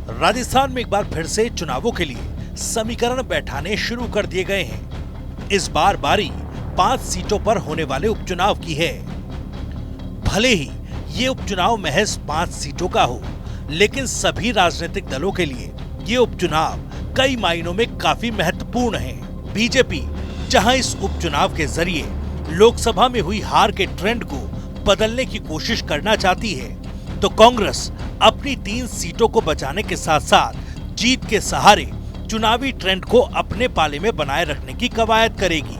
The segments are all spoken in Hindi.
राजस्थान में एक बार फिर से चुनावों के लिए समीकरण बैठाने शुरू कर दिए गए हैं। इस बार बारी 5 सीटों पर होने वाले उपचुनाव की है। भले ही ये उपचुनाव महज 5 सीटों का हो, लेकिन सभी राजनीतिक दलों के लिए ये उपचुनाव कई मायनों में काफी महत्वपूर्ण है। बीजेपी जहां इस उपचुनाव के जरिए लोकसभा में हुई हार के ट्रेंड को बदलने की कोशिश करना चाहती है, तो कांग्रेस अपनी 3 सीटों को बचाने के साथ साथ जीत के सहारे चुनावी ट्रेंड को अपने पाले में बनाए रखने की कवायद करेगी।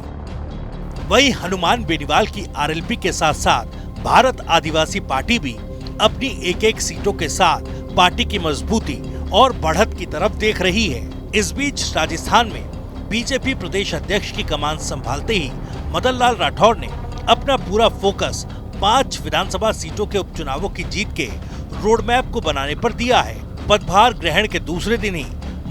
वहीं हनुमान बेनीवाल की आरएलपी के साथ साथ भारत आदिवासी पार्टी भी अपनी एक सीटों के साथ पार्टी की मजबूती और बढ़त की तरफ देख रही है। इस बीच राजस्थान में बीजेपी प्रदेश अध्यक्ष की कमान संभालते ही मदन लाल राठौर ने अपना पूरा फोकस 5 विधानसभा सीटों के उपचुनावों की जीत के रोड मैप को बनाने पर दिया है। पदभार ग्रहण के दूसरे दिन ही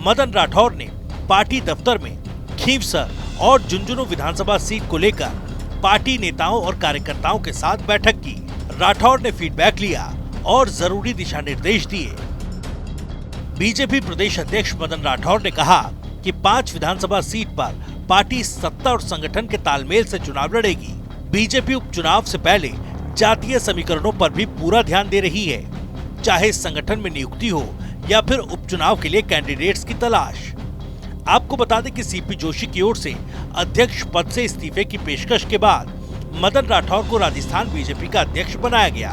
मदन राठौर ने पार्टी दफ्तर में खींवसर और झुंझुनू विधानसभा सीट को लेकर पार्टी नेताओं और कार्यकर्ताओं के साथ बैठक की। राठौर ने फीडबैक लिया और जरूरी दिशा निर्देश दिए। बीजेपी प्रदेश अध्यक्ष मदन राठौर ने कहा कि 5 विधानसभा सीट पर पार्टी सत्ता और संगठन के तालमेल से चुनाव लड़ेगी। बीजेपी उपचुनाव से पहले जातीय समीकरणों पर भी पूरा ध्यान दे रही है, चाहे संगठन में नियुक्ति हो या फिर उपचुनाव के लिए कैंडिडेट्स की तलाश। आपको बता दें कि सीपी जोशी की ओर से अध्यक्ष पद से इस्तीफे की पेशकश के बाद मदन राठौर को राजस्थान बीजेपी का अध्यक्ष बनाया गया।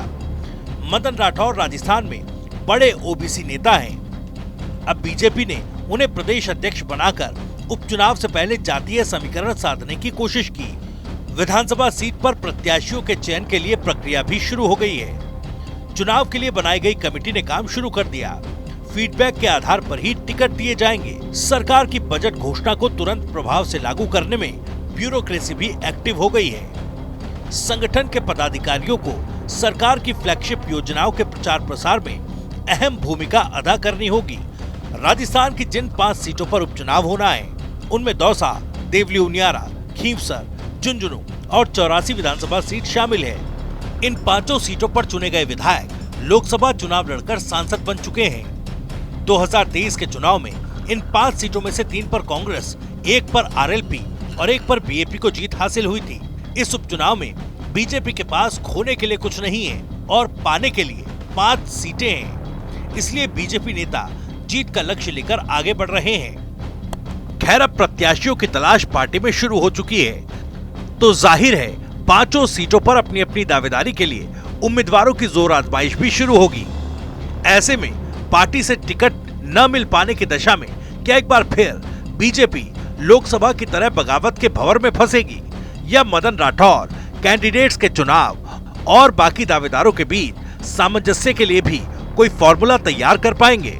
मदन राठौर राजस्थान में बड़े ओबीसी नेता हैं। अब बीजेपी ने उन्हें प्रदेश अध्यक्ष बनाकर उपचुनाव से पहले जातीय समीकरण साधने की कोशिश की। विधानसभा सीट पर प्रत्याशियों के चयन के लिए प्रक्रिया भी शुरू हो गई है। चुनाव के लिए बनाई गई कमेटी ने काम शुरू कर दिया। फीडबैक के आधार पर ही टिकट दिए जाएंगे। सरकार की बजट घोषणा को तुरंत प्रभाव से लागू करने में ब्यूरोक्रेसी भी एक्टिव हो गई है। संगठन के पदाधिकारियों को सरकार की फ्लैगशिप योजनाओं के प्रचार प्रसार में अहम भूमिका अदा करनी होगी। राजस्थान की जिन 5 सीटों पर उपचुनाव होना है, उनमें दौसा, देवली उनियारा, खींवसर, झुंझुनू और 84 विधानसभा सीट शामिल है। इन 5 सीटों पर चुने गए विधायक लोकसभा चुनाव लड़कर सांसद बन चुके हैं। 2023 के चुनाव में इन 5 सीटों में से 3 पर कांग्रेस, 1 पर आरएलपी और 1 पर बीएपी को जीत हासिल हुई थी। इस उपचुनाव में बीजेपी के पास खोने के लिए कुछ नहीं है और पाने के लिए 5 सीटें हैं। इसलिए बीजेपी नेता जीत का लक्ष्य लेकर आगे बढ़ रहे हैं। खैर, अब प्रत्याशियों की तलाश पार्टी में शुरू हो चुकी है, तो जाहिर है 5 सीटों पर अपनी अपनी दावेदारी के लिए उम्मीदवारों की जोर आजमाइश भी शुरू होगी। ऐसे में पार्टी से टिकट न मिल पाने की दशा में क्या एक बार फिर बीजेपी लोकसभा की तरह बगावत के भंवर में फंसेगी, या मदन राठौर कैंडिडेट्स के चुनाव और बाकी दावेदारों के बीच सामंजस्य के लिए भी कोई फॉर्मूला तैयार कर पाएंगे?